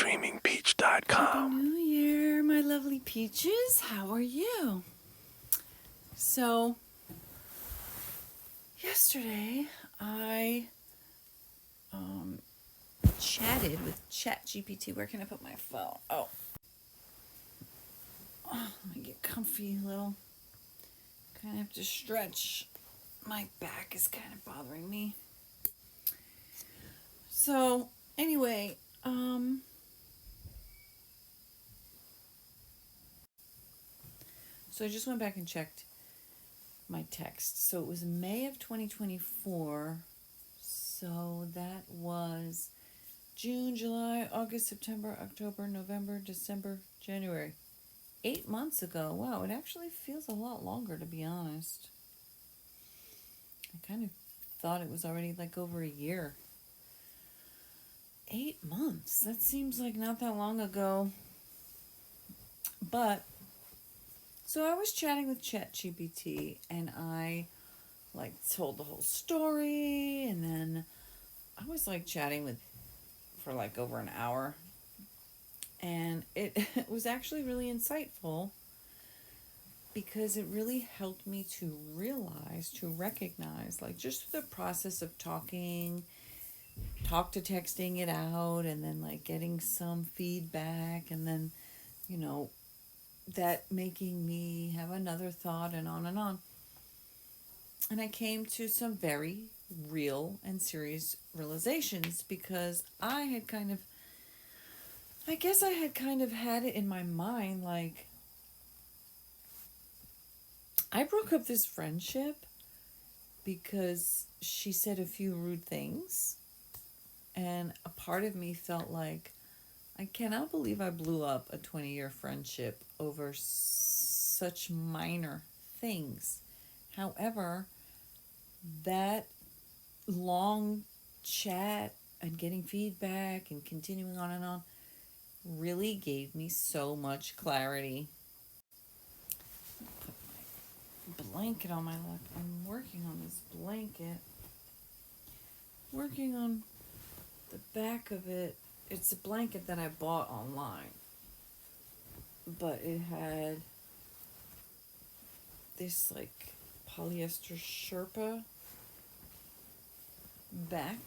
ScreamingPeach.com. Happy New Year, my lovely peaches. How are you? So, yesterday I chatted with ChatGPT. Where can I put my phone? Oh, let me get comfy a little. Kind of have to stretch. My back is kind of bothering me. So, anyway, so I just went back and checked my text. So it was May of 2024. So that was June, July, August, September, October, November, December, January. 8 months ago. Wow, it actually feels a lot longer, to be honest. I kind of thought it was already like over a year. 8 months. That seems like not that long ago. But, so I was chatting with ChatGPT and I told the whole story, and then I was chatting with for over an hour, and it was actually really insightful because it really helped me to recognize just the process of talk to texting it out, and then getting some feedback, and then that making me have another thought, and on and on. And I came to some very real and serious realizations because I had kind of had it in my mind, I broke up this friendship because she said a few rude things, and a part of me felt like I cannot believe I blew up a 20-year friendship over such minor things. However, that long chat and getting feedback and continuing on and on really gave me so much clarity. Put my blanket on my lap. I'm working on this blanket. Working on the back of it. It's a blanket that I bought online, but it had this polyester Sherpa back,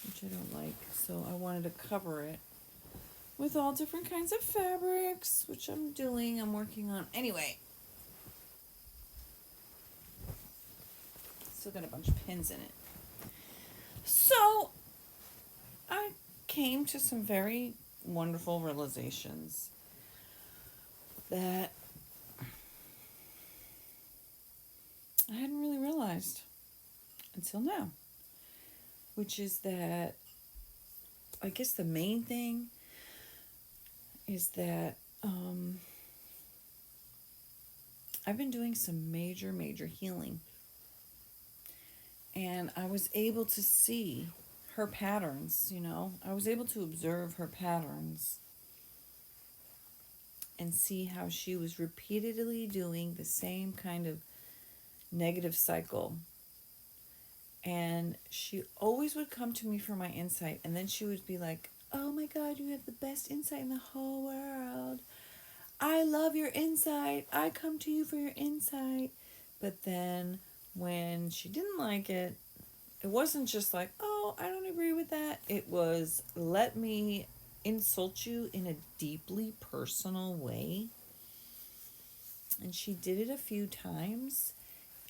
which I don't like, so I wanted to cover it with all different kinds of fabrics, which I'm doing. I'm working on. Anyway, still got a bunch of pins in it. So I came to some very wonderful realizations that I hadn't really realized until now, which is that I guess the main thing is that I've been doing some major healing, and I was able to see her patterns. I was able to observe her patterns and see how she was repeatedly doing the same kind of negative cycle. And she always would come to me for my insight, and then she would be like, "Oh my God, you have the best insight in the whole world. I love your insight. I come to you for your insight." But then when she didn't like it, it wasn't just like, "Oh, I don't agree with that." It was, "Let me insult you in a deeply personal way." And she did it a few times,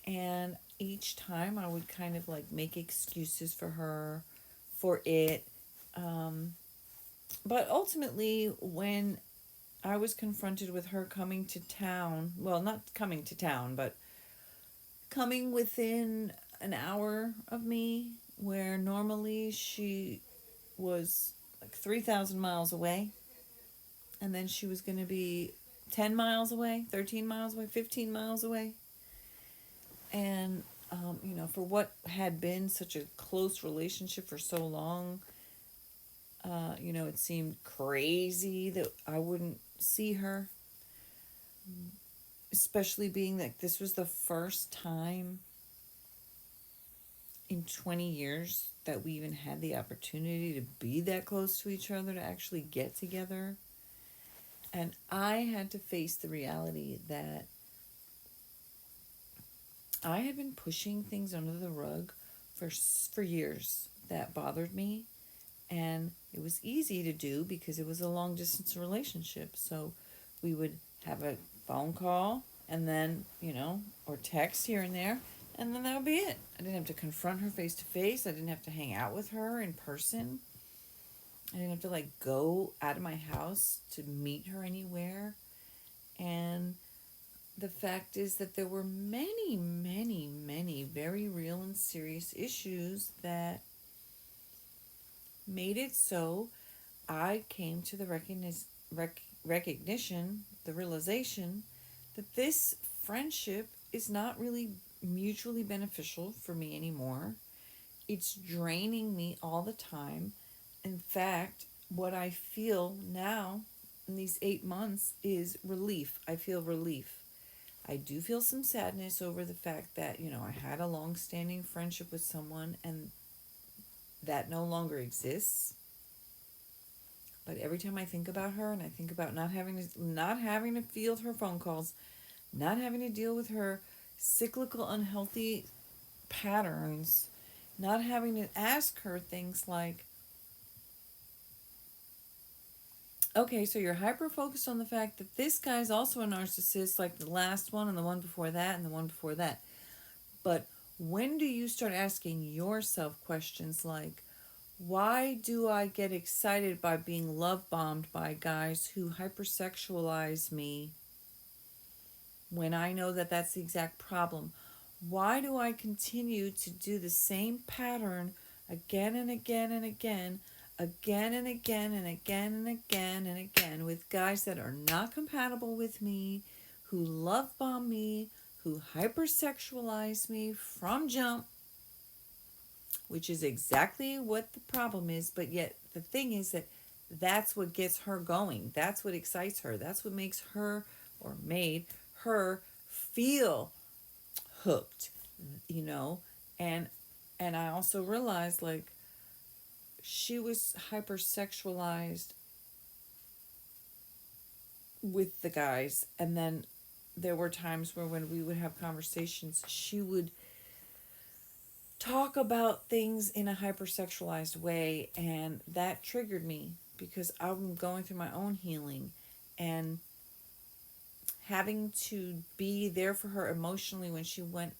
and each time I would kind of make excuses for her for it. But ultimately, when I was confronted with her coming to town, well, not coming to town, but coming within an hour of me, where normally she was 3,000 miles away, and then she was going to be 10 miles away, 13 miles away, 15 miles away. And, for what had been such a close relationship for so long, it seemed crazy that I wouldn't see her, especially being that this was the first time in 20 years that we even had the opportunity to be that close to each other, to actually get together. And I had to face the reality that I had been pushing things under the rug for years that bothered me, and it was easy to do because it was a long distance relationship. So we would have a phone call and then, or text here and there, and then that would be it. I didn't have to confront her face to face. I didn't have to hang out with her in person. I didn't have to like go out of my house to meet her anywhere. And the fact is that there were many, many, many very real and serious issues that made it so I came to the recognition, the realization that this friendship is not really mutually beneficial for me anymore. It's draining me all the time. In fact, what I feel now in these 8 months is relief. I feel relief. I do feel some sadness over the fact that, I had a long standing friendship with someone and that no longer exists. But every time I think about her and I think about not having to field her phone calls, not having to deal with her cyclical unhealthy patterns, not having to ask her things like, okay, so you're hyper focused on the fact that this guy's also a narcissist, like the last one and the one before that and the one before that. But when do you start asking yourself questions like, why do I get excited by being love bombed by guys who hypersexualize me when I know that that's the exact problem? Why do I continue to do the same pattern again and again and again, again and again and again and again and again with guys that are not compatible with me, who love bomb me, who hypersexualize me from jump, which is exactly what the problem is. But yet the thing is that that's what gets her going. That's what excites her. That's what makes her, or made her, feel hooked, and I also realized like she was hypersexualized with the guys, and then there were times where when we would have conversations, she would talk about things in a hypersexualized way, and that triggered me because I'm going through my own healing, and having to be there for her emotionally when she went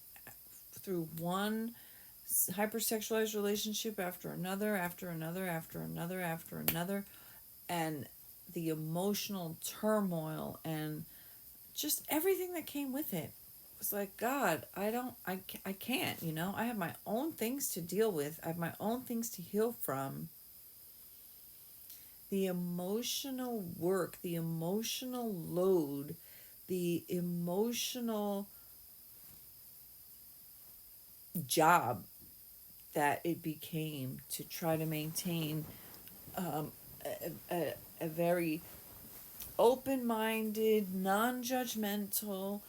through one hypersexualized relationship after another, after another, after another, after another, and the emotional turmoil and just everything that came with it. It was like, God, I can't, I have my own things to deal with. I have my own things to heal from. The emotional work, the emotional load, the emotional job that it became to try to maintain a very open-minded, non-judgmental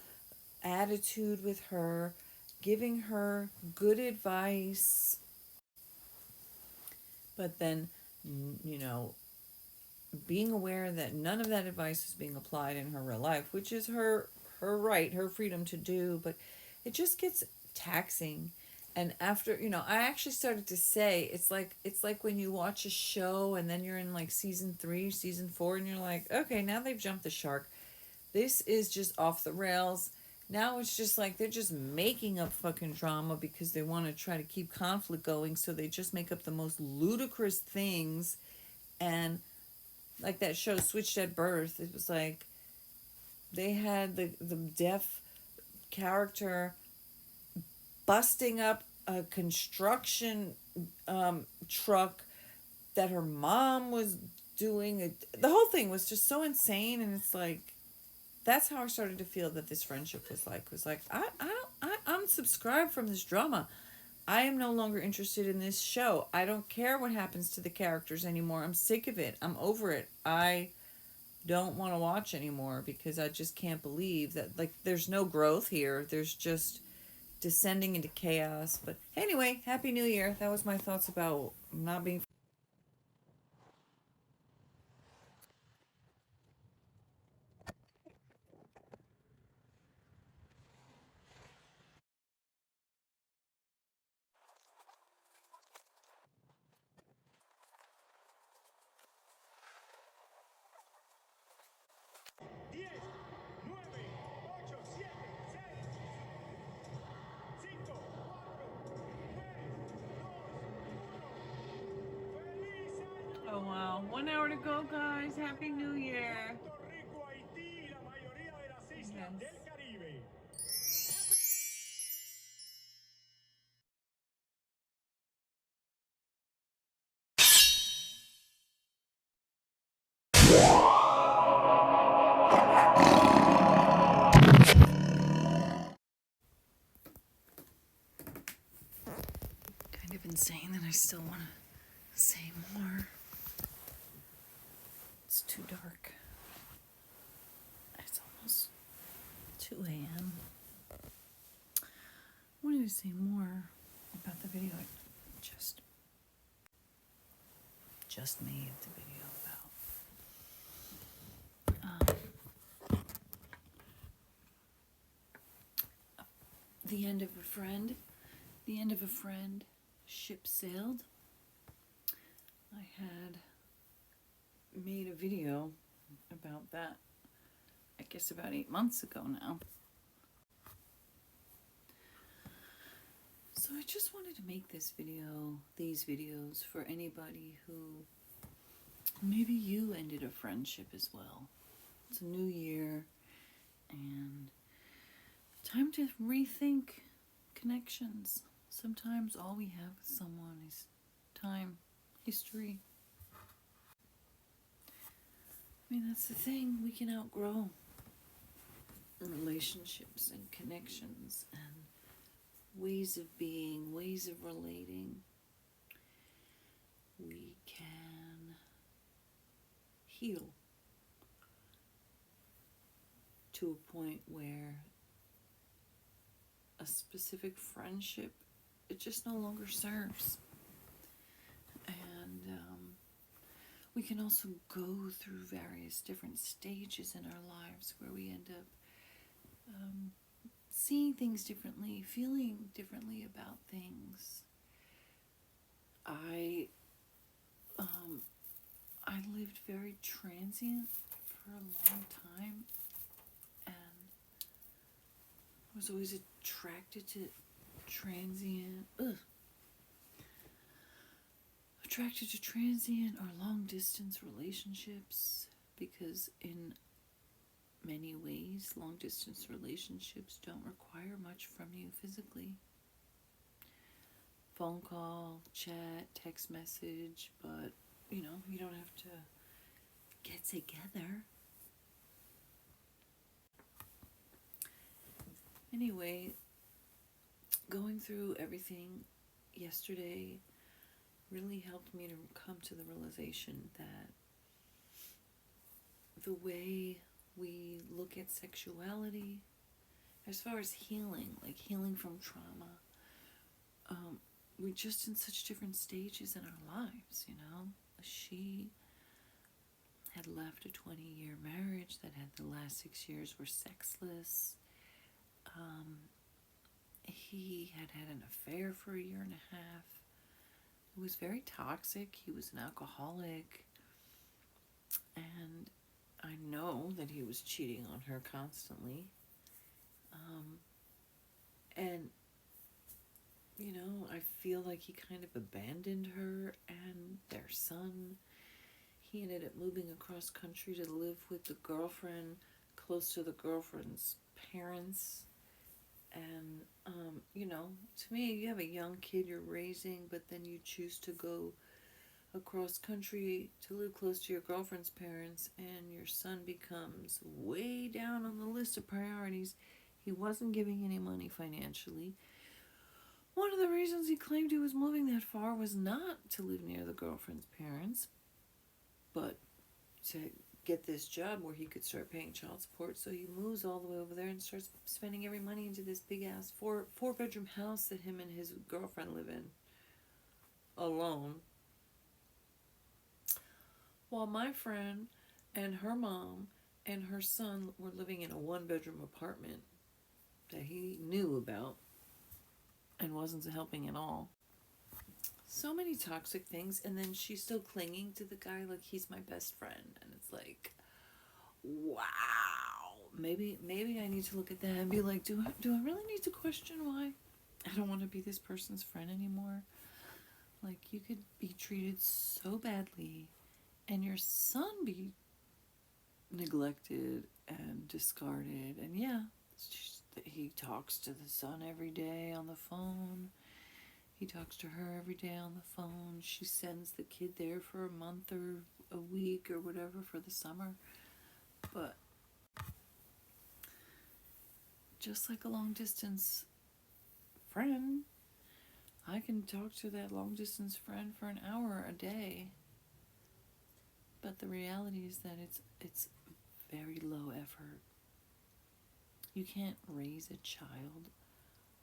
attitude with her, giving her good advice, but then, being aware that none of that advice is being applied in her real life, which is her right, her freedom to do, but it just gets taxing. And after, I actually started to say it's like when you watch a show and then you're in like season 3, season 4, and you're like, okay, now they've jumped the shark. This is just off the rails. Now it's just like they're just making up fucking drama because they want to try to keep conflict going, so they just make up the most ludicrous things. And like that show Switched at Birth, it was like they had the deaf character busting up a construction truck that her mom was doing. The whole thing was just so insane, and it's like that's how I started to feel that this friendship was like. I'm subscribed from this drama. I am no longer interested in this show. I don't care what happens to the characters anymore. I'm sick of it. I'm over it. I don't want to watch anymore because I just can't believe that, like, there's no growth here. There's just descending into chaos. But anyway, Happy New Year. That was my thoughts about not being. Oh wow, 1 hour to go, guys. Happy New Year. Yes. Kind of insane that I still want to say more. It's too dark. It's almost 2 a.m. I wanted to say more about the video I just made the video about. The end of a friend. The end of a friend. Ship sailed. I had made a video about that, I guess about 8 months ago now. So I just wanted to make these videos for anybody who maybe you ended a friendship as well. It's a new year and time to rethink connections. Sometimes all we have with someone is time, history. I mean, that's the thing, we can outgrow relationships and connections and ways of being, ways of relating. We can heal to a point where a specific friendship, it just no longer serves. And we can also go through various different stages in our lives where we end up seeing things differently, feeling differently about things. I lived very transient for a long time, and I was always attracted to transient or long distance relationships, because in many ways long distance relationships don't require much from you physically. Phone call, chat, text message, but you don't have to get together. Anyway, going through everything yesterday really helped me to come to the realization that the way we look at sexuality, as far as healing, like healing from trauma, we're just in such different stages in our lives, She had left a 20-year marriage that had the last 6 years were sexless. He had an affair for a year and a half. It was very toxic. He was an alcoholic. And I know that he was cheating on her constantly. And I feel like he kind of abandoned her and their son. He ended up moving across country to live with the girlfriend, close to the girlfriend's parents. And, to me, you have a young kid you're raising, but then you choose to go across country to live close to your girlfriend's parents, and your son becomes way down on the list of priorities. He wasn't giving any money financially. One of the reasons he claimed he was moving that far was not to live near the girlfriend's parents, but to get this job where he could start paying child support. So he moves all the way over there and starts spending every money into this big ass four bedroom house that him and his girlfriend live in alone. While my friend and her mom and her son were living in a 1 bedroom apartment that he knew about and wasn't helping at all. So many toxic things, and then she's still clinging to the guy like he's my best friend, and it's like, wow. Maybe I need to look at that and be like, do I really need to question why I don't want to be this person's friend anymore? Like, you could be treated so badly and your son be neglected and discarded. And yeah, he talks to the son every day on the phone. He talks to her every day on the phone. She sends the kid there for a month or a week or whatever for the summer. But just like a long distance friend, I can talk to that long distance friend for an hour a day. But the reality is that it's very low effort. You can't raise a child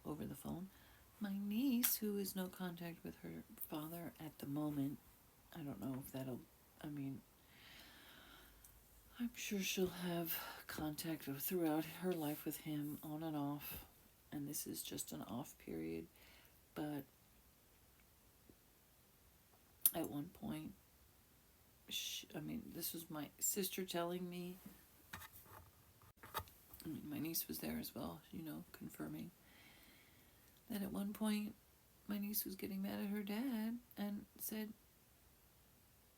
over the phone. My niece, who is no contact with her father at the moment, I don't know if that'll, I'm sure she'll have contact throughout her life with him, on and off, and this is just an off period. But at one point, this was my sister telling me, my niece was there as well, confirming that at one point my niece was getting mad at her dad and said,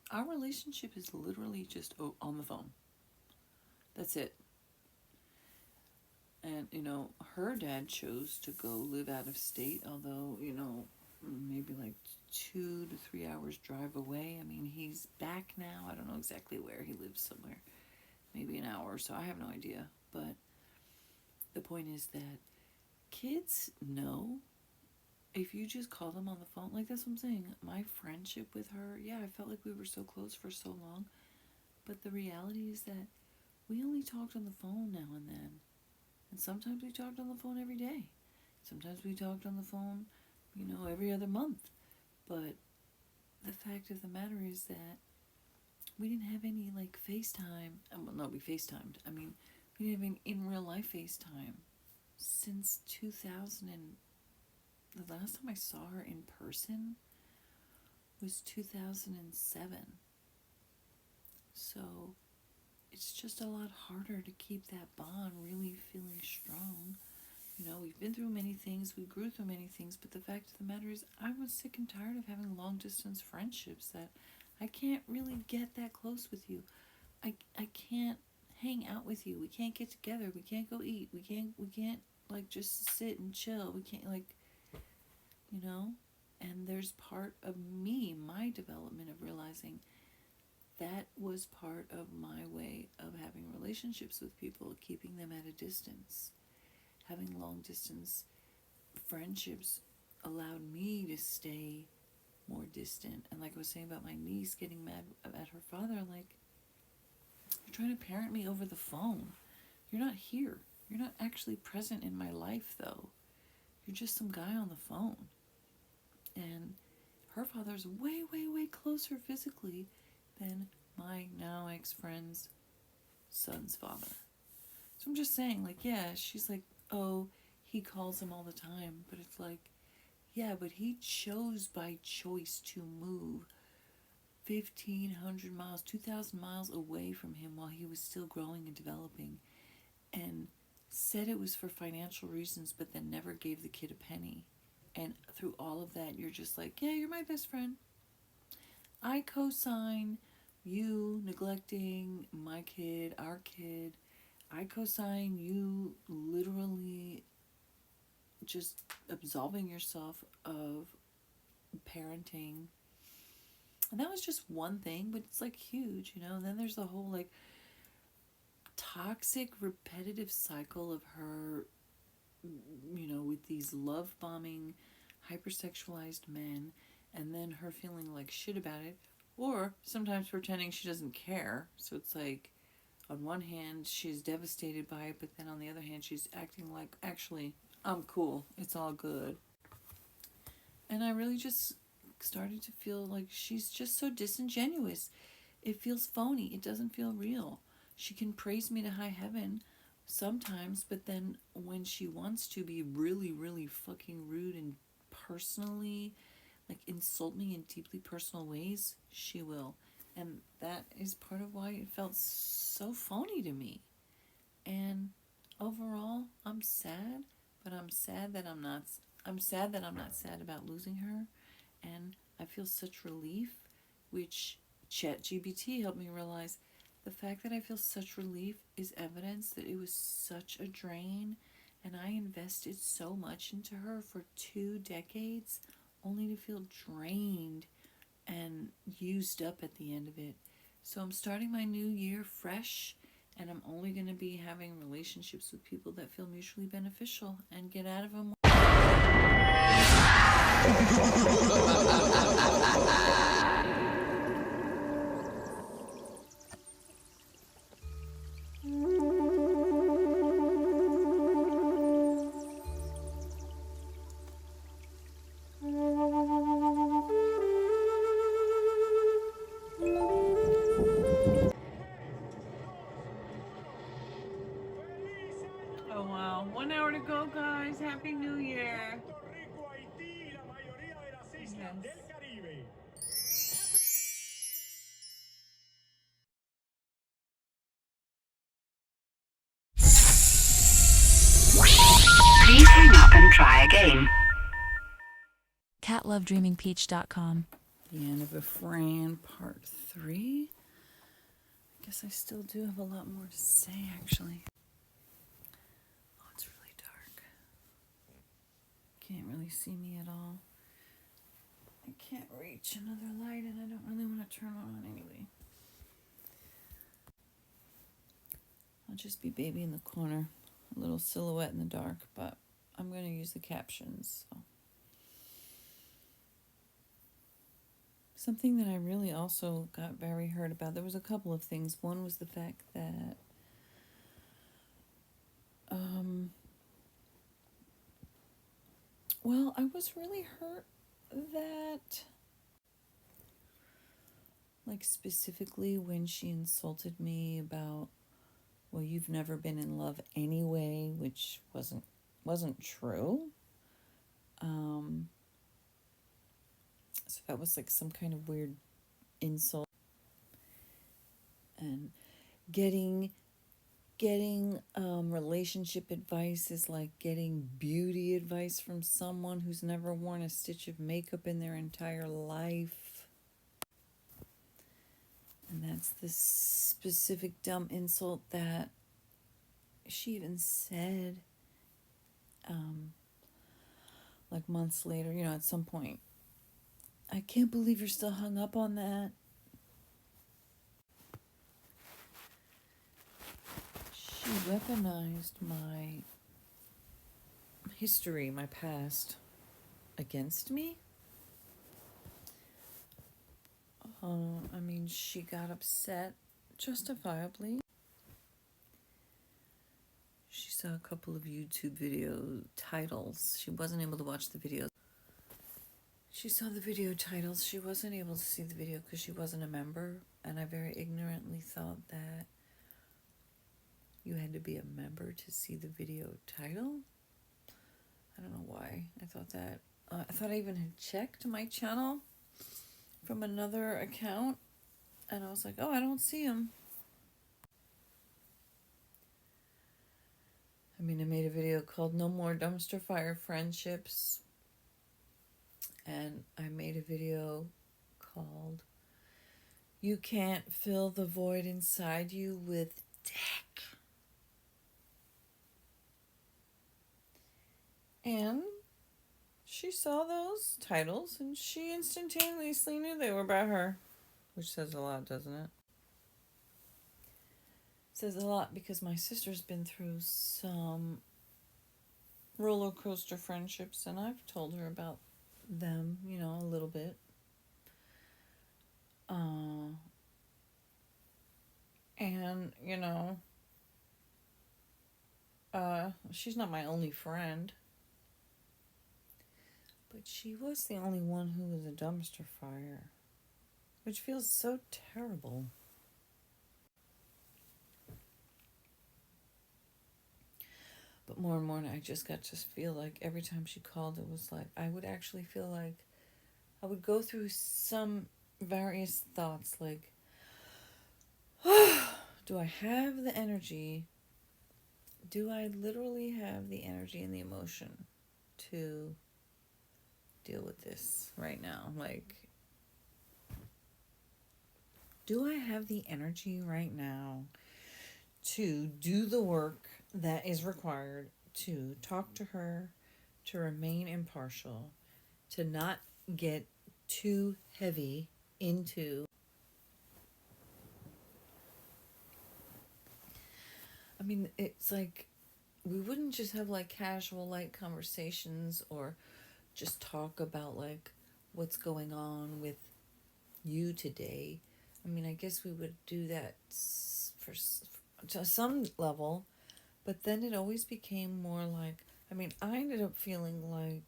our relationship is literally just on the phone. That's it. And, her dad chose to go live out of state, although, maybe like 2 to 3 hours drive away. He's back now. I don't know exactly where he lives, somewhere. Maybe an hour or so. I have no idea. But the point is that kids know if you just call them on the phone. Like, that's what I'm saying. My friendship with her, yeah, I felt like we were so close for so long. But the reality is that we only talked on the phone now and then. And sometimes we talked on the phone every day. Sometimes we talked on the phone, every other month. But the fact of the matter is that we didn't have any, FaceTime. Well, no, we FaceTimed. We didn't have any in real life FaceTime since 2000. And the last time I saw her in person was 2007. So it's just a lot harder to keep that bond really feeling strong. We've been through many things, we grew through many things, but the fact of the matter is I was sick and tired of having long distance friendships that I can't really get that close with you. I can't hang out with you. We can't get together. We can't go eat. We can't just sit and chill. We can't and there's part of me, my development of realizing that was part of my way of having relationships with people, keeping them at a distance. Having long distance friendships allowed me to stay more distant. And like I was saying about my niece getting mad at her father, you're trying to parent me over the phone. You're not here. You're not actually present in my life, though. You're just some guy on the phone. And her father's way, way, way closer physically than my now ex-friend's son's father. So I'm just saying, she's like, oh, he calls him all the time. But it's yeah, but he chose by choice to move 1,500 miles, 2,000 miles away from him while he was still growing and developing, and said it was for financial reasons, but then never gave the kid a penny. And through all of that, you're just like, yeah, you're my best friend. I co-sign you neglecting my kid, our kid. I co-sign you literally just absolving yourself of parenting. And that was just one thing, but it's huge, And then there's the whole toxic, repetitive cycle of her, with these love bombing, hypersexualized men, and then her feeling like shit about it, or sometimes pretending she doesn't care. So it's on one hand, she's devastated by it, but then on the other hand, she's acting like, actually, I'm cool. It's all good. And I really just started to feel like she's just so disingenuous. It feels phony. It doesn't feel real. She can praise me to high heaven sometimes, but then when she wants to be really, really fucking rude and personally, like, insult me in deeply personal ways, she will. And that is part of why it felt so phony to me. And overall, I'm sad, but I'm sad that I'm not sad about losing her, and I feel such relief, which ChatGPT helped me realize. The fact that I feel such relief is evidence that it was such a drain, and I invested so much into her for 2 decades only to feel drained and used up at the end of it. So I'm starting my new year fresh, and I'm only going to be having relationships with people that feel mutually beneficial and get out of them. Oh wow, 1 hour to go, guys. Happy New Year. Please hang up and try again. catlovedreamingpeach.com. The end of a Fran part 3. I guess I still do have a lot more to say, actually. Oh, it's really dark. Can't really see me at all. I can't reach another light, and I don't really want to turn it on anyway. I'll just be baby in the corner, a little silhouette in the dark, but I'm going to use the captions. So. Something that I really also got very hurt about, there was a couple of things. One was the fact that well, I was really hurt that, like, specifically when she insulted me about, well, you've never been in love anyway, which wasn't true. So that was like some kind of weird insult. And getting relationship advice is like getting beauty advice from someone who's never worn a stitch of makeup in their entire life. And that's the specific dumb insult that she even said, like months later, at some point. I can't believe you're still hung up on that. She weaponized my history, my past, against me. I mean, she got upset, justifiably. She saw a couple of YouTube video titles. She wasn't able to watch the videos. She saw the video titles. She wasn't able to see the video because she wasn't a member. And I very ignorantly thought that you had to be a member to see the video title. I don't know why I thought that. I thought I even had checked my channel from another account. And I was like, oh, I don't see him. I mean, I made a video called No More Dumpster Fire Friendships. And I made a video called You Can't Fill the Void Inside You with Dick. And she saw those titles and she instantaneously knew they were about her. Which says a lot, doesn't it? Says a lot because my sister's been through some roller coaster friendships and I've told her about them, a little bit. And, she's not my only friend. But she was the only one who was a dumpster fire. Which feels so terrible. But more and more, I just got to feel like every time she called, it was like, I would actually feel like I would go through some various thoughts like, do I have the energy? Do I literally have the energy and the emotion to deal with this right now? Like, do I have the energy right now to do the work that is required to talk to her, to remain impartial, to not get too heavy into. I mean, it's like we wouldn't just have like casual, light conversations or just talk about like what's going on with you today. I mean, I guess we would do that for to some level, but then it always became more like, I mean, I ended up feeling like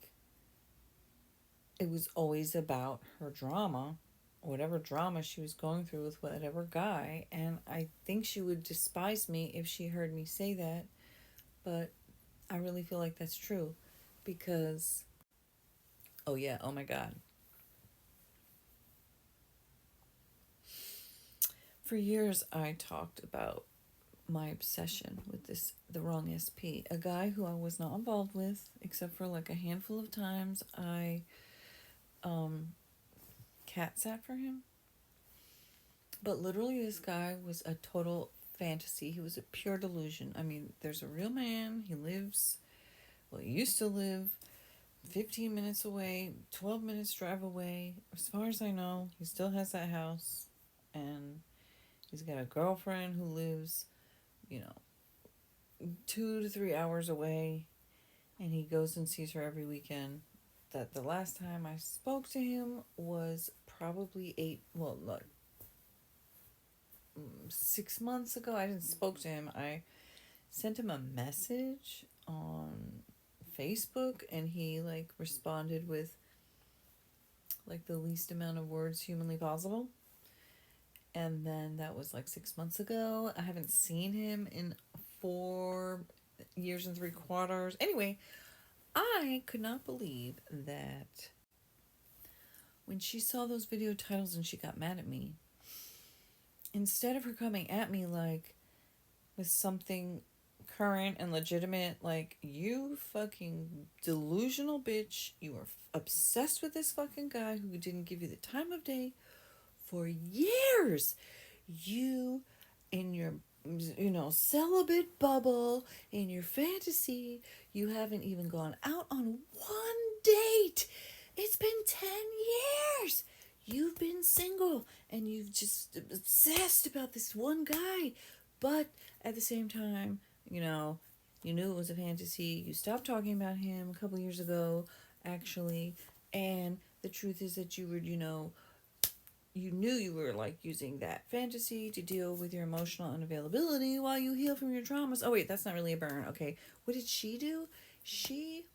it was always about her drama, whatever drama she was going through with whatever guy, and I think she would despise me if she heard me say that, but I really feel like that's true because, oh yeah, oh my God. For years, I talked about my obsession with the wrong SP, a guy who I was not involved with, except for like a handful of times I cat sat for him. But literally, this guy was a total fantasy. He was a pure delusion. I mean, there's a real man. He lives, well, he used to live 15 minutes away, 12 minutes drive away. As far as I know, he still has that house. And he's got a girlfriend who lives, 2 to 3 hours away. And he goes and sees her every weekend. That the last time I spoke to him was probably 6 months ago. I didn't spoke to him. I sent him a message on Facebook and he like responded with like the least amount of words humanly possible. And then that was like 6 months ago. I haven't seen him in 4 years and 3/4. Anyway, I could not believe that when she saw those video titles and she got mad at me, instead of her coming at me like with something current and legitimate, like, you fucking delusional bitch, you are obsessed with this fucking guy who didn't give you the time of day for years. You, in your, celibate bubble, in your fantasy, you haven't even gone out on one date. It's been 10 years. You've been single and you've just obsessed about this one guy. But at the same time, you knew it was a fantasy. You stopped talking about him a couple years ago, actually. And the truth is that you were, you knew you were like using that fantasy to deal with your emotional unavailability while you heal from your traumas. Oh, wait, that's not really a burn. Okay. What did she do? She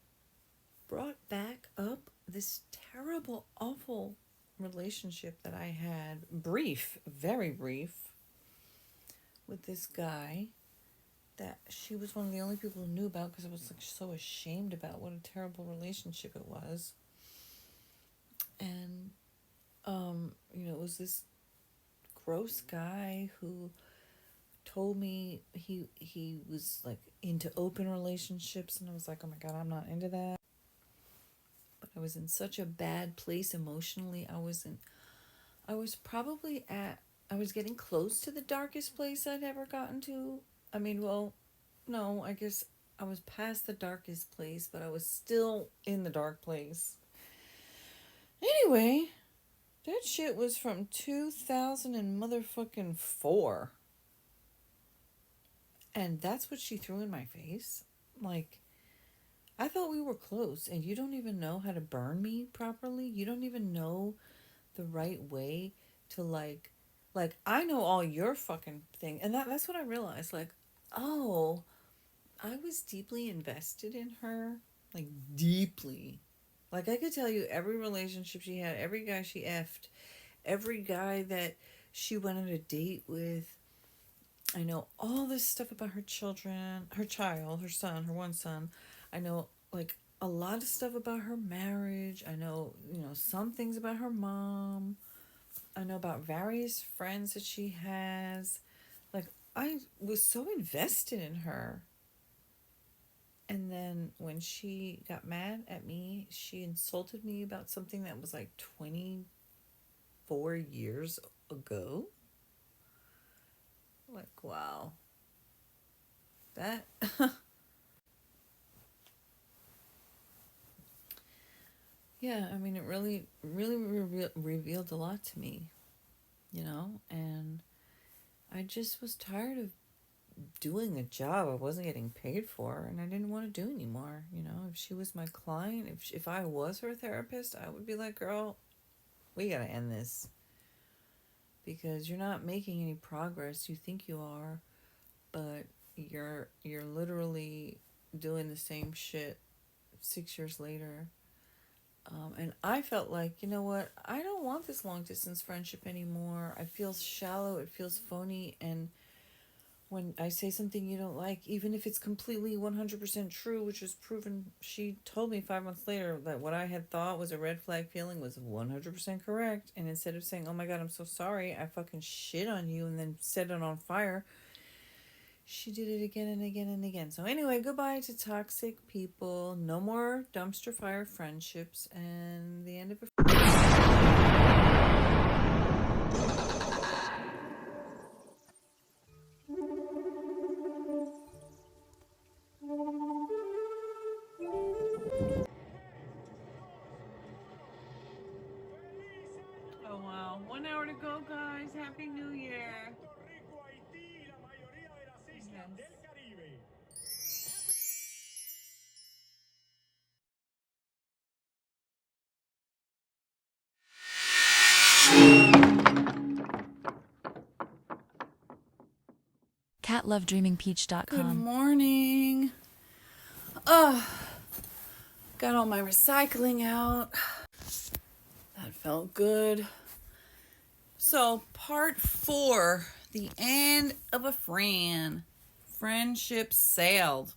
brought back up this terrible, awful relationship that I had, brief, very brief, with this guy that she was one of the only people who knew about because I was like so ashamed about what a terrible relationship it was. And it was this gross guy who told me he was like into open relationships, and I was like, oh my God, I'm not into that. But I was in such a bad place emotionally. I was getting close to the darkest place I'd ever gotten to. I mean, well, no, I guess I was past the darkest place, but I was still in the dark place. Anyway, that shit was from 2004. And that's what she threw in my face. Like, I thought we were close, and you don't even know how to burn me properly. You don't even know the right way to, like Like, I know all your fucking thing. And that's what I realized. Like, oh, I was deeply invested in her. Like, deeply. Like, I could tell you every relationship she had, every guy she effed, every guy that she went on a date with. I know all this stuff about her children, her child, her son, her one son. I know, like, a lot of stuff about her marriage. I know, some things about her mom. I know about various friends that she has. Like, I was so invested in her. And then when she got mad at me, she insulted me about something that was like 24 years ago. Like, wow. That. Yeah, I mean, it really, really revealed a lot to me, and I just was tired of doing a job I wasn't getting paid for, and I didn't want to do anymore. If she was my client, if I was her therapist, I would be like, girl, we gotta end this because you're not making any progress. You think you are, but you're literally doing the same shit 6 years later. And I felt like, you know what? I don't want this long distance friendship anymore. I feel shallow. It feels phony. And when I say something you don't like, even if it's completely 100% true, which was proven, she told me 5 months later that what I had thought was a red flag feeling was 100% correct. And instead of saying, oh my God, I'm so sorry, I fucking shit on you and then set it on fire, she did it again and again and again. So anyway, goodbye to toxic people. No more dumpster fire friendships. And the end of a... Oh wow, 1 hour to go, guys. Happy New Year. Yes. CatLoveDreamingPeach.com. Good morning. Ugh. Got all my recycling out. That felt good. So, part 4, the end of a friend. Friendship sailed.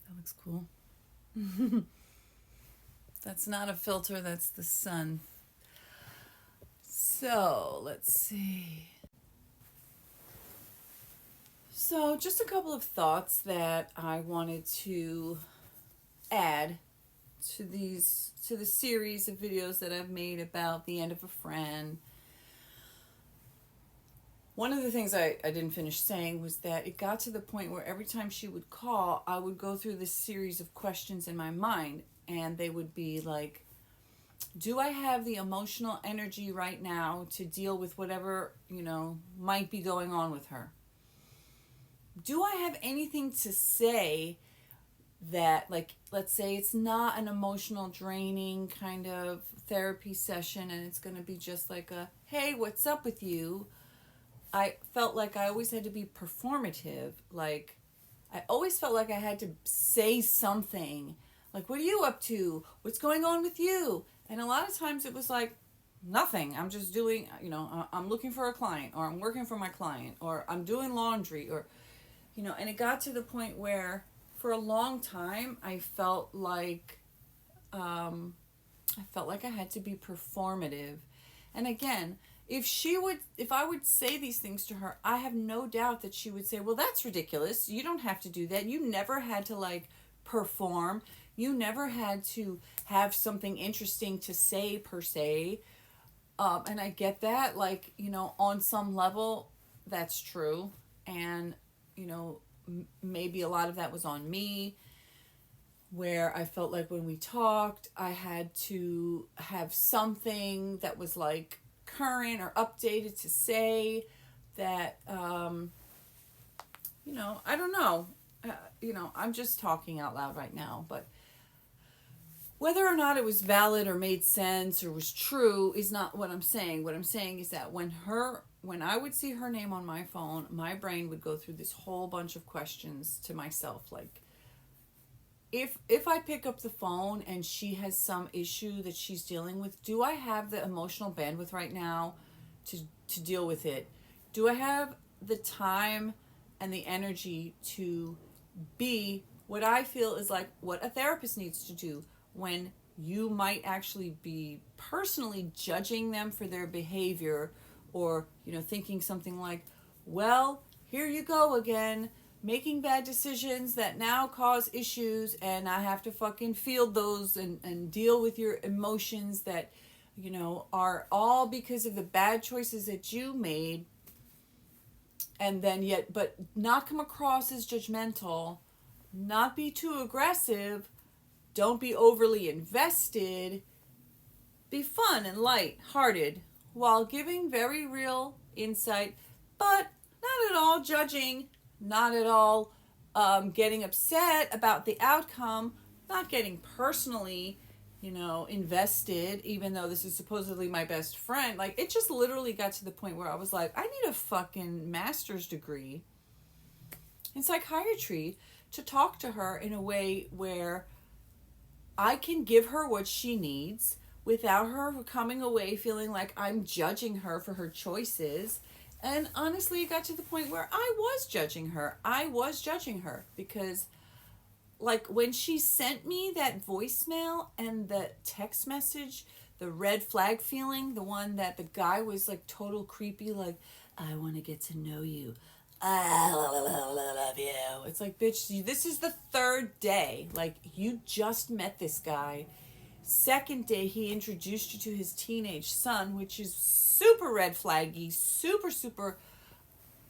That looks cool. That's not a filter, that's the sun. So, let's see. So, just a couple of thoughts that I wanted to add to the series of videos that I've made about the end of a friend. One of the things I didn't finish saying was that it got to the point where every time she would call, I would go through this series of questions in my mind, and they would be like, do I have the emotional energy right now to deal with whatever, might be going on with her? Do I have anything to say that, like, let's say it's not an emotional draining kind of therapy session and it's going to be just like a, hey, what's up with you? I felt like I always had to be performative. Like, I always felt like I had to say something. Like, what are you up to? What's going on with you? And a lot of times it was like, nothing. I'm just doing, I'm looking for a client, or I'm working for my client, or I'm doing laundry, or, and it got to the point where for a long time I felt like I had to be performative. And again, if I would say these things to her, I have no doubt that she would say, well, that's ridiculous. You don't have to do that. You never had to, like, perform. You never had to have something interesting to say, per se. And I get that, like, on some level, that's true. And, maybe a lot of that was on me, where I felt like when we talked, I had to have something that was, like, current or updated to say that, I don't know. I'm just talking out loud right now, but whether or not it was valid or made sense or was true is not what I'm saying. What I'm saying is that when I would see her name on my phone, my brain would go through this whole bunch of questions to myself, like, if I pick up the phone and she has some issue that she's dealing with, do I have the emotional bandwidth right now to deal with it? Do I have the time and the energy to be what I feel is like what a therapist needs to do when you might actually be personally judging them for their behavior, or thinking something like, well, here you go again, making bad decisions that now cause issues, and I have to fucking field those and deal with your emotions that are all because of the bad choices that you made. And then but not come across as judgmental, not be too aggressive, don't be overly invested, be fun and light-hearted while giving very real insight, but not at all judging, not at all getting upset about the outcome, not getting personally, invested, even though this is supposedly my best friend. Like, it just literally got to the point where I was like, I need a fucking master's degree in psychiatry to talk to her in a way where I can give her what she needs without her coming away feeling like I'm judging her for her choices. And honestly, it got to the point where I was judging her. Because, like, when she sent me that voicemail and the text message, the red flag feeling, the one that the guy was like total creepy, like, I want to get to know you, I love you. It's like, bitch, this is the third day. Like, you just met this guy. Second day, he introduced you to his teenage son, which is super red flaggy, super, super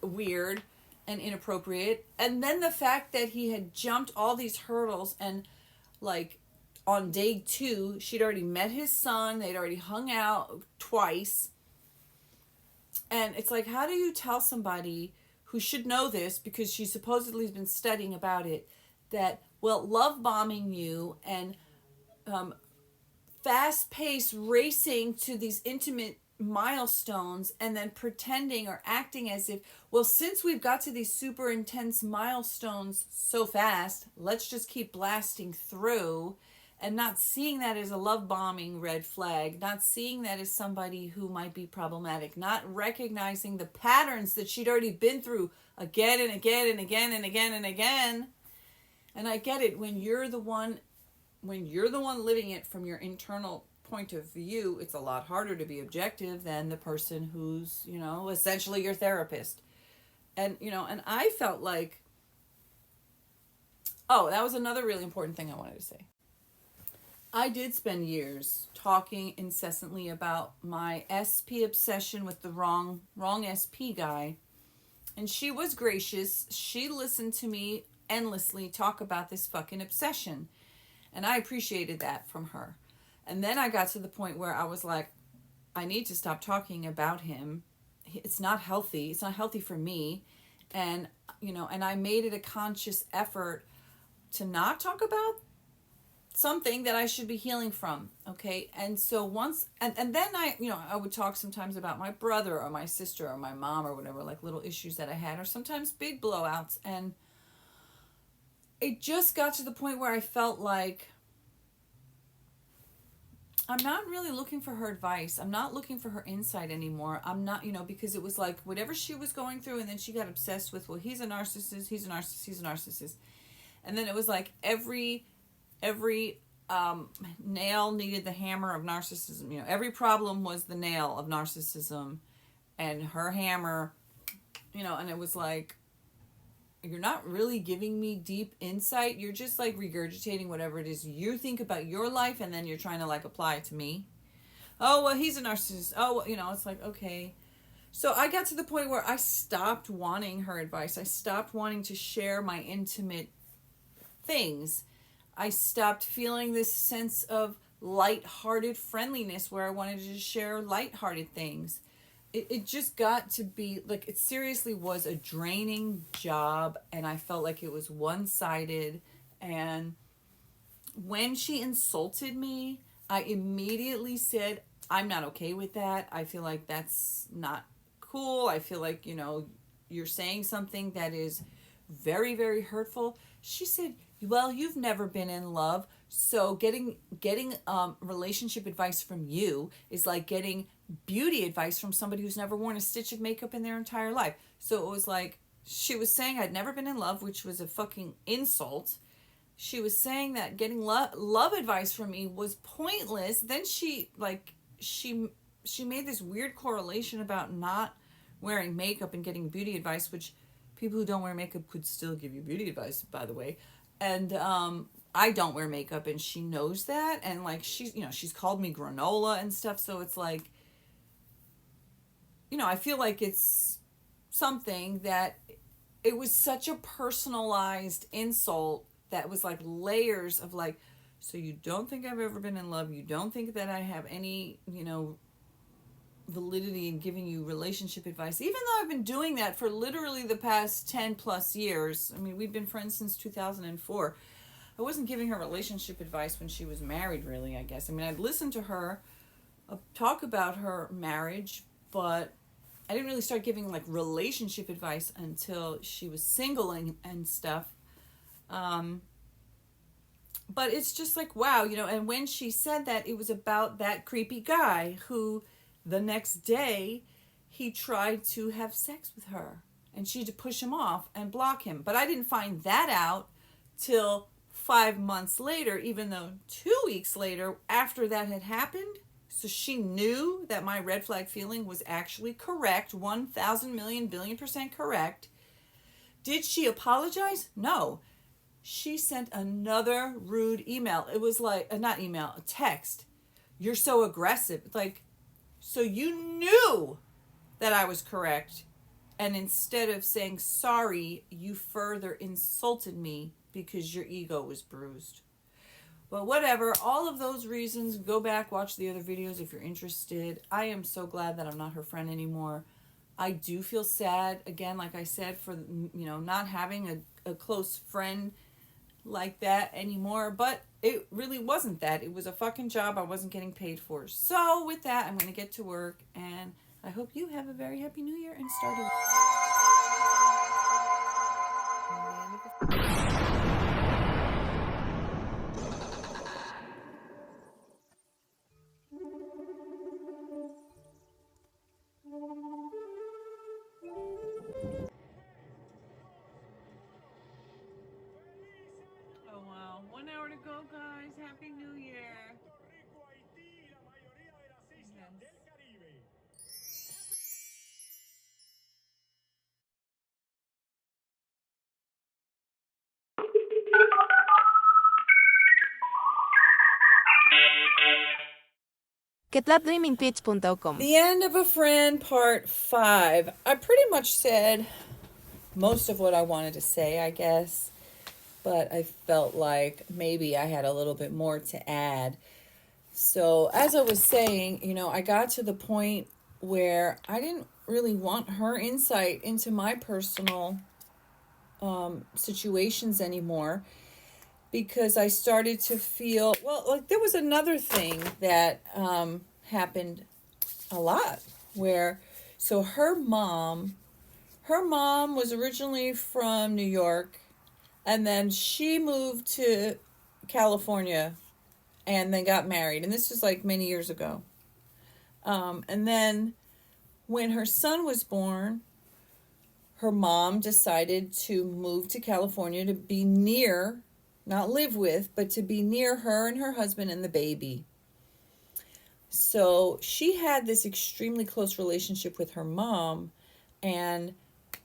weird and inappropriate. And then the fact that he had jumped all these hurdles, and, like, on day 2, she'd already met his son. They'd already hung out twice. And it's like, how do you tell somebody who should know this because she supposedly has been studying about it, that, well, love bombing you and fast-paced racing to these intimate milestones and then pretending or acting as if, well, since we've got to these super intense milestones so fast, let's just keep blasting through, and not seeing that as a love bombing red flag, not seeing that as somebody who might be problematic, not recognizing the patterns that she'd already been through again and again and again and again and again. And I get it, when you're the one living it from your internal point of view, it's a lot harder to be objective than the person who's, essentially your therapist. And, and I felt like, oh, that was another really important thing I wanted to say. I did spend years talking incessantly about my SP obsession with the wrong SP guy. And she was gracious. She listened to me endlessly talk about this fucking obsession. And I appreciated that from her. And then I got to the point where I was like, I need to stop talking about him. It's not healthy. It's not healthy for me. And, and I made it a conscious effort to not talk about something that I should be healing from. Okay. And so once, and then I would talk sometimes about my brother or my sister or my mom or whatever, like little issues that I had, or sometimes big blowouts. And it just got to the point where I felt like I'm not really looking for her advice. I'm not looking for her insight anymore. I'm not, because it was like whatever she was going through, and then she got obsessed with, well, he's a narcissist. And then it was like every nail needed the hammer of narcissism. Every problem was the nail of narcissism, and her hammer, and it was like, you're not really giving me deep insight. You're just like regurgitating whatever it is you think about your life, and then you're trying to like apply it to me. Oh, well, he's a narcissist. Oh, well, it's like, okay. So I got to the point where I stopped wanting her advice. I stopped wanting to share my intimate things. I stopped feeling this sense of light-hearted friendliness where I wanted to share light-hearted things. It just got to be, like, it seriously was a draining job, and I felt like it was one-sided, and when she insulted me, I immediately said, I'm not okay with that. I feel like that's not cool. I feel like, you're saying something that is very, very hurtful. She said, well, you've never been in love, so getting relationship advice from you is like getting beauty advice from somebody who's never worn a stitch of makeup in their entire life. So it was like she was saying I'd never been in love, which was a fucking insult. She was saying that getting love advice from me was pointless. Then she made this weird correlation about not wearing makeup and getting beauty advice, which people who don't wear makeup could still give you beauty advice, by the way. And I don't wear makeup, and she knows that. And like she's called me granola and stuff. So it's like, I feel like it's something that it was such a personalized insult that was like layers of like, so you don't think I've ever been in love? You don't think that I have any, validity in giving you relationship advice, even though I've been doing that for literally the past 10 plus years. I mean, we've been friends since 2004. I wasn't giving her relationship advice when she was married, really, I guess. I mean, I'd listened to her talk about her marriage, but I didn't really start giving like relationship advice until she was single and stuff. But it's just like, wow, and when she said that, it was about that creepy guy who the next day he tried to have sex with her and she had to push him off and block him. But I didn't find that out till 5 months later, even though 2 weeks later after that had happened. So she knew that my red flag feeling was actually correct, 1,000 million billion % correct. Did she apologize? No. She sent another rude email. It was like, not email, a text. You're so aggressive. Like, so you knew that I was correct. And instead of saying sorry, you further insulted me because your ego was bruised. Well, whatever. All of those reasons, go back, watch the other videos if you're interested. I am so glad that I'm not her friend anymore. I do feel sad, again, like I said, for, not having a close friend like that anymore, but it really wasn't that. It was a fucking job I wasn't getting paid for. So with that, I'm going to get to work, and I hope you have a very happy new year and start a Oh wow, 1 hour to go, guys. Happy New Year. GetLabDreamingPitch.com. The End of a Friend, Part 5. I pretty much said most of what I wanted to say, I guess, but I felt like maybe I had a little bit more to add. So as I was saying, I got to the point where I didn't really want her insight into my personal situations anymore, because I started to feel, well, like there was another thing that happened a lot where, so her mom was originally from New York, and then she moved to California and then got married. And this was like many years ago. And then when her son was born, her mom decided to move to California to be near, not live with, but to be near her and her husband and the baby. So she had this extremely close relationship with her mom, and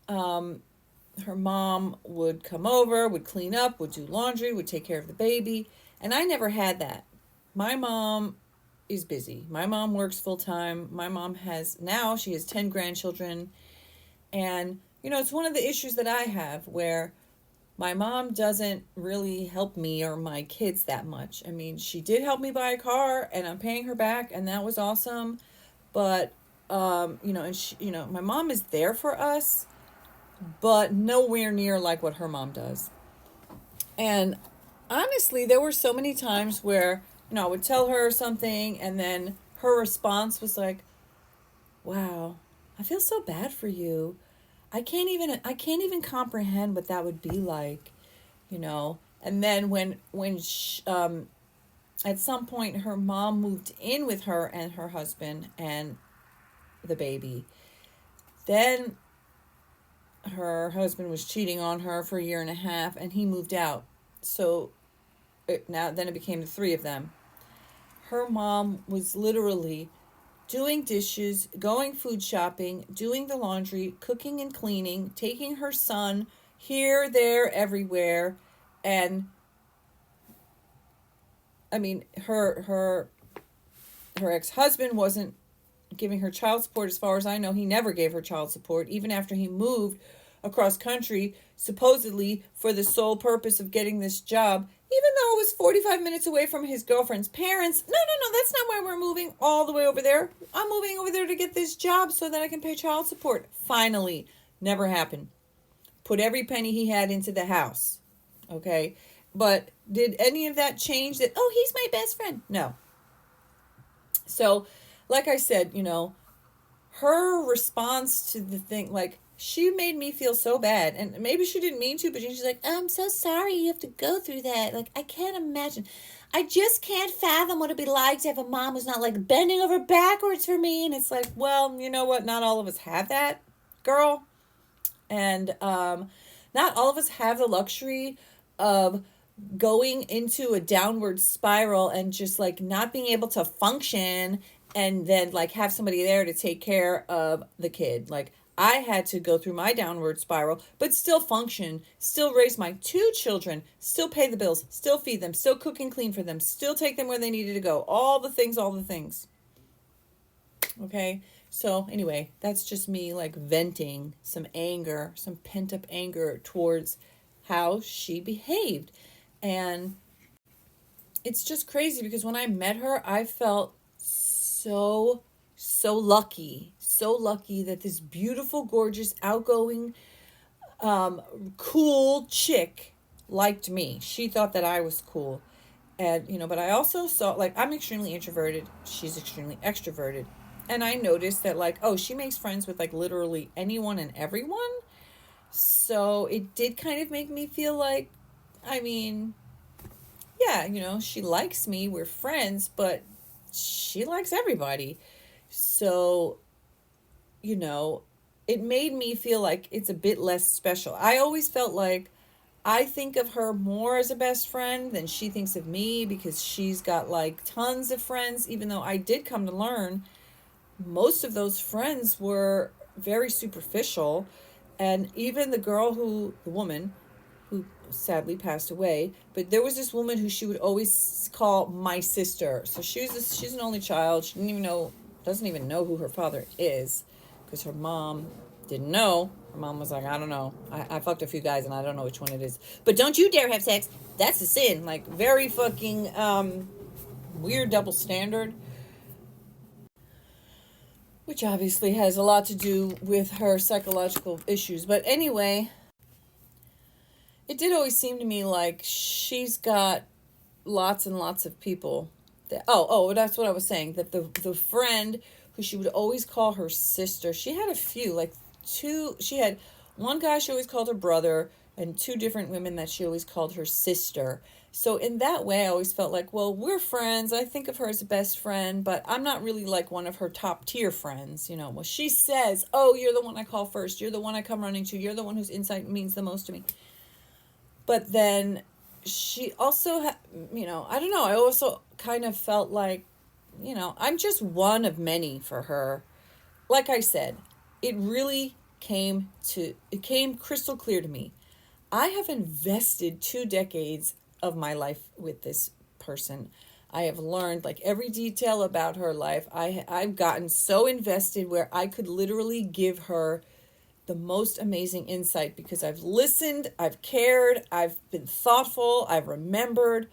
her mom would come over, would clean up, would do laundry, would take care of the baby. And I never had that. My mom is busy. My mom works full time. My mom she has 10 grandchildren. And, it's one of the issues that I have where my mom doesn't really help me or my kids that much. I mean, she did help me buy a car, and I'm paying her back, and that was awesome. But, and she, my mom is there for us, but nowhere near like what her mom does. And honestly, there were so many times where, I would tell her something and then her response was like, "Wow, I feel so bad for you. I can't even comprehend what that would be like, you know." And then when at some point her mom moved in with her and her husband and the baby. Then her husband was cheating on her for a year and a half and he moved out. So then it became the three of them. Her mom was literally doing dishes, going food shopping, doing the laundry, cooking and cleaning, taking her son here, there, everywhere. And I mean, her ex-husband wasn't giving her child support. As far as I know, he never gave her child support, even after he moved across country, supposedly for the sole purpose of getting this job, even though it was 45 minutes away from his girlfriend's parents. No, no, no, that's not why we're moving all the way over there. I'm moving over there to get this job so that I can pay child support. Finally, never happened. Put every penny he had into the house. Okay? But did any of that change that, oh, he's my best friend? No. So, like I said, her response to the thing, like, she made me feel so bad. And maybe she didn't mean to, but she's like, I'm so sorry you have to go through that. Like, I can't imagine. I just can't fathom what it'd be like to have a mom who's not like bending over backwards for me. And it's like, well, you know what? Not all of us have that, girl. And not all of us have the luxury of going into a downward spiral and just like not being able to function and then like have somebody there to take care of the kid. Like I had to go through my downward spiral, but still function, still raise my two children, still pay the bills, still feed them, still cook and clean for them, still take them where they needed to go. All the things, all the things. Okay? So, anyway, that's just me like venting some anger, some pent up anger towards how she behaved. And it's just crazy because when I met her, I felt so lucky. So lucky that this beautiful, gorgeous, outgoing, cool chick liked me. She thought that I was cool. And, but I also saw, like, I'm extremely introverted. She's extremely extroverted. And I noticed that, like, oh, she makes friends with, like, literally anyone and everyone. So it did kind of make me feel like, I mean, yeah, she likes me. We're friends, but she likes everybody. So, you know, it made me feel like it's a bit less special. I always felt like I think of her more as a best friend than she thinks of me because she's got like tons of friends, even though I did come to learn most of those friends were very superficial. And even the woman who sadly passed away, but there was this woman who she would always call my sister. So she's an only child. She doesn't even know who her father is because her mom didn't know. Her mom was like, I don't know. I fucked a few guys and I don't know which one it is. But don't you dare have sex. That's a sin. Like very fucking weird double standard. Which obviously has a lot to do with her psychological issues. But anyway, it did always seem to me like she's got lots and lots of people. That's what I was saying. That the friend who she would always call her sister, she had a few, like two. She had one guy she always called her brother, and two different women that she always called her sister. So in that way, I always felt like, well, we're friends. I think of her as a best friend, but I'm not really like one of her top tier friends. Well, she says, oh, you're the one I call first. You're the one I come running to. You're the one whose insight means the most to me. But then she also, I don't know. I also kind of felt like, I'm just one of many for her. Like I said, it came crystal clear to me. I have invested 2 decades of my life with this person. I have learned like every detail about her life. I've gotten so invested where I could literally give her the most amazing insight because I've listened, I've cared, I've been thoughtful, I've remembered,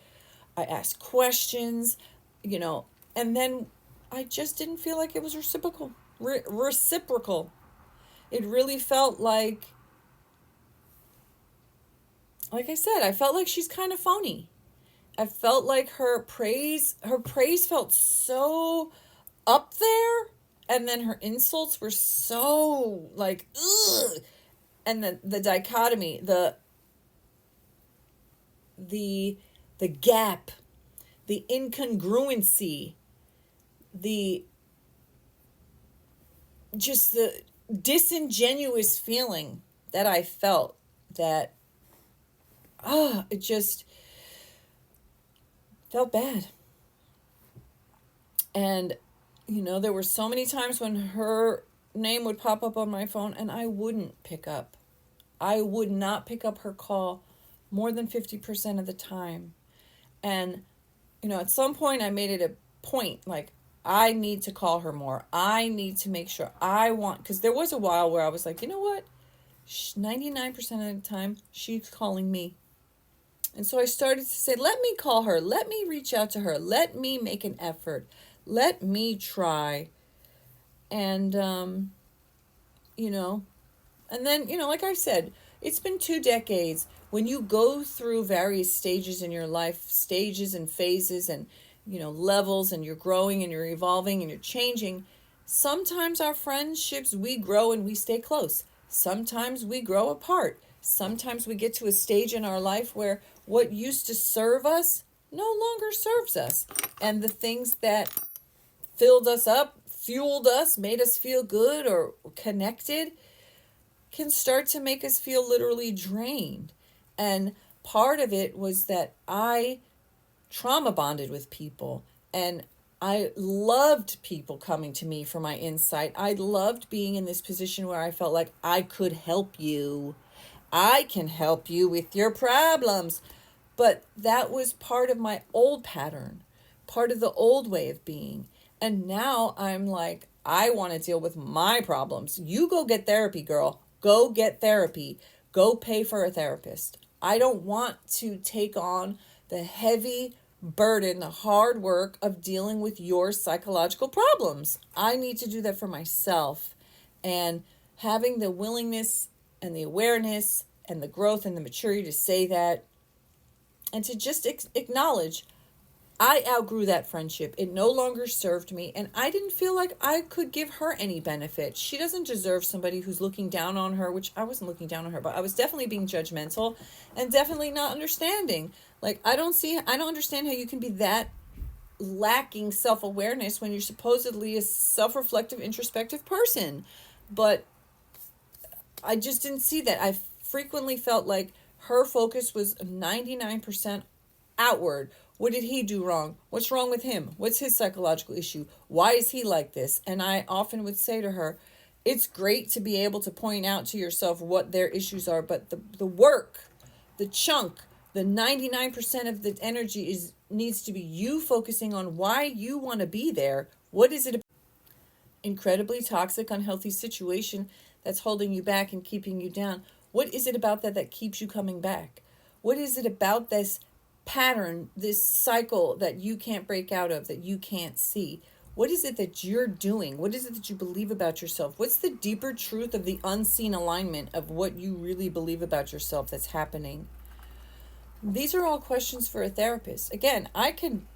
I asked questions, and then I just didn't feel like it was reciprocal. Reciprocal. It really felt like I said, I felt like she's kind of phony. I felt like her praise felt so up there, and then her insults were so like ugh. And the dichotomy, the the gap, the incongruency, the just the disingenuous feeling that I felt, that it just felt bad. And there were so many times when her name would pop up on my phone and I wouldn't pick up. I would not pick up her call more than 50% of the time. And at some point I made it a point, like, I need to call her more. I need to make sure because there was a while where I was like, you know what? 99% of the time, she's calling me. And so I started to say, let me call her. Let me reach out to her. Let me make an effort. Let me try. And, and then, like I said, it's been 2 decades. When you go through various stages in your life, stages and phases and, levels, and you're growing and you're evolving and you're changing, sometimes our friendships, we grow and we stay close. Sometimes we grow apart. Sometimes we get to a stage in our life where what used to serve us no longer serves us. And the things that filled us up, fueled us, made us feel good or connected, can start to make us feel literally drained. And part of it was that I trauma bonded with people, and I loved people coming to me for my insight. I loved being in this position where I felt like I could help you. I can help you with your problems. But that was part of my old pattern, part of the old way of being. And now I'm like, I want to deal with my problems. You go get therapy, girl. Go get therapy. Go pay for a therapist. I don't want to take on the heavy burden, the hard work of dealing with your psychological problems. I need to do that for myself. And having the willingness and the awareness and the growth and the maturity to say that, and to just acknowledge, I outgrew that friendship. It no longer served me, and I didn't feel like I could give her any benefit. She doesn't deserve somebody who's looking down on her, which I wasn't looking down on her, but I was definitely being judgmental and definitely not understanding. Like, I don't understand how you can be that lacking self-awareness when you're supposedly a self-reflective, introspective person. But I just didn't see that. I frequently felt like her focus was 99% outward. What did he do wrong? What's wrong with him? What's his psychological issue? Why is he like this? And I often would say to her, it's great to be able to point out to yourself what their issues are, but the work, the chunk, the 99% of the energy needs to be you focusing on why you want to be there. What is it? Incredibly toxic, unhealthy situation that's holding you back and keeping you down. What is it about that keeps you coming back? What is it about this pattern, this cycle that you can't break out of, that you can't see? What is it that you're doing? What is it that you believe about yourself? What's the deeper truth of the unseen alignment of what you really believe about yourself that's happening? These are all questions for a therapist. Again, I can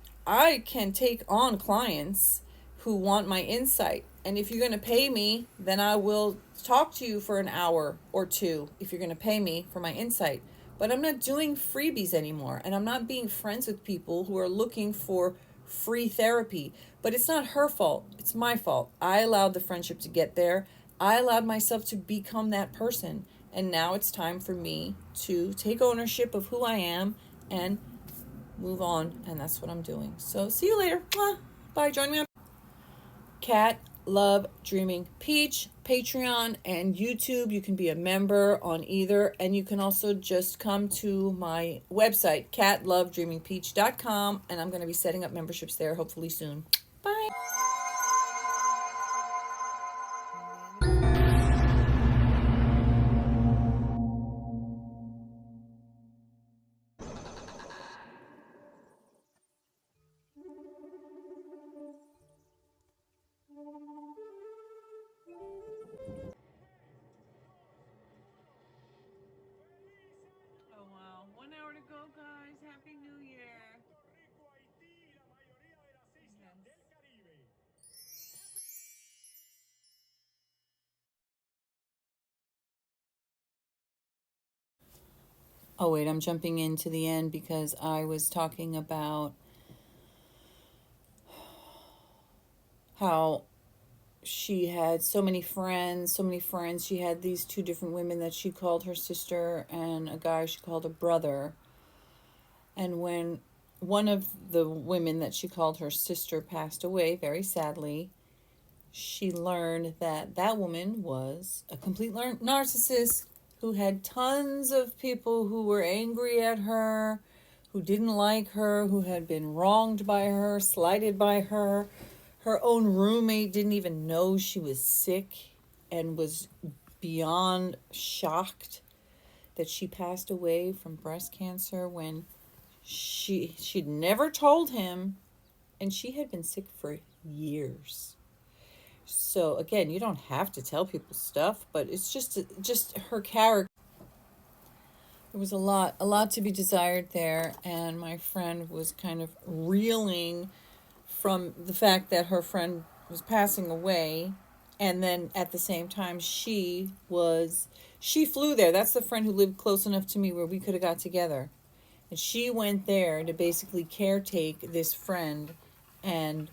take on clients who want my insight. And if you're going to pay me, then I will talk to you for an hour or two if you're going to pay me for my insight. But I'm not doing freebies anymore. And I'm not being friends with people who are looking for free therapy. But it's not her fault. It's my fault. I allowed the friendship to get there. I allowed myself to become that person. And now it's time for me to take ownership of who I am and move on. And that's what I'm doing. So see you later. Bye. Join me on Cat Love Dreaming Peach, Patreon and YouTube. You can be a member on either. And you can also just come to my website, catlovedreamingpeach.com. And I'm going to be setting up memberships there hopefully soon. Bye. Oh, wow. 1 hour to go, guys. Happy New Year. Oh, wait, I'm jumping into the end because I was talking about how she had so many friends, so many friends. She had these two different women that she called her sister and a guy she called a brother. And when one of the women that she called her sister passed away, very sadly, she learned that that woman was a complete narcissist who had tons of people who were angry at her, who didn't like her, who had been wronged by her, slighted by her. Her own roommate didn't even know she was sick and was beyond shocked that she passed away from breast cancer when she'd never told him, and she had been sick for years. So again, you don't have to tell people stuff, but it's just her character. There was a lot to be desired there, and my friend was kind of reeling from the fact that her friend was passing away, and then at the same time she flew there. That's the friend who lived close enough to me where we could have got together. And she went there to basically caretake this friend and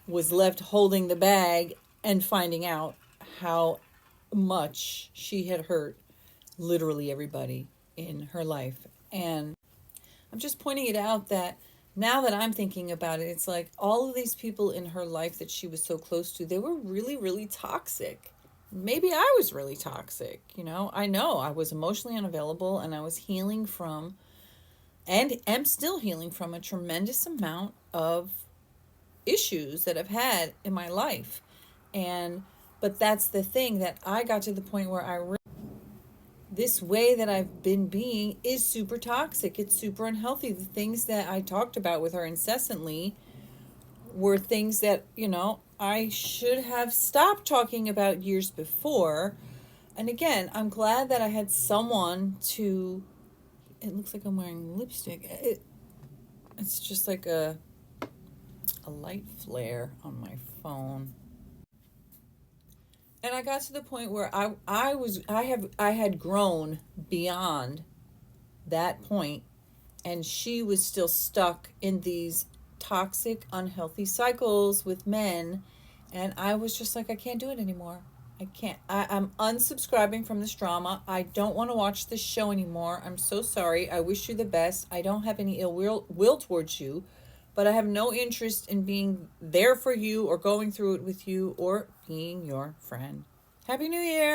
was left holding the bag and finding out how much she had hurt literally everybody in her life. And I'm just pointing it out that now that I'm thinking about it, it's like all of these people in her life that she was so close to, they were really, really toxic. Maybe I was really toxic, you know? I know I was emotionally unavailable and I was healing from, and am still healing from, a tremendous amount of issues that I've had in my life. But that's the thing, that I got to the point where this way that I've been being is super toxic. It's super unhealthy. The things that I talked about with her incessantly were things that, I should have stopped talking about years before. And again, I'm glad that I had someone to, it looks like I'm wearing lipstick. It's just like a light flare on my phone. And I got to the point where I had grown beyond that point, and she was still stuck in these toxic, unhealthy cycles with men, and I was just like, I can't do it anymore. I can't. I'm unsubscribing from this drama. I don't want to watch this show anymore. I'm so sorry. I wish you the best. I don't have any ill will towards you, but I have no interest in being there for you or going through it with you or being your friend. Happy New Year!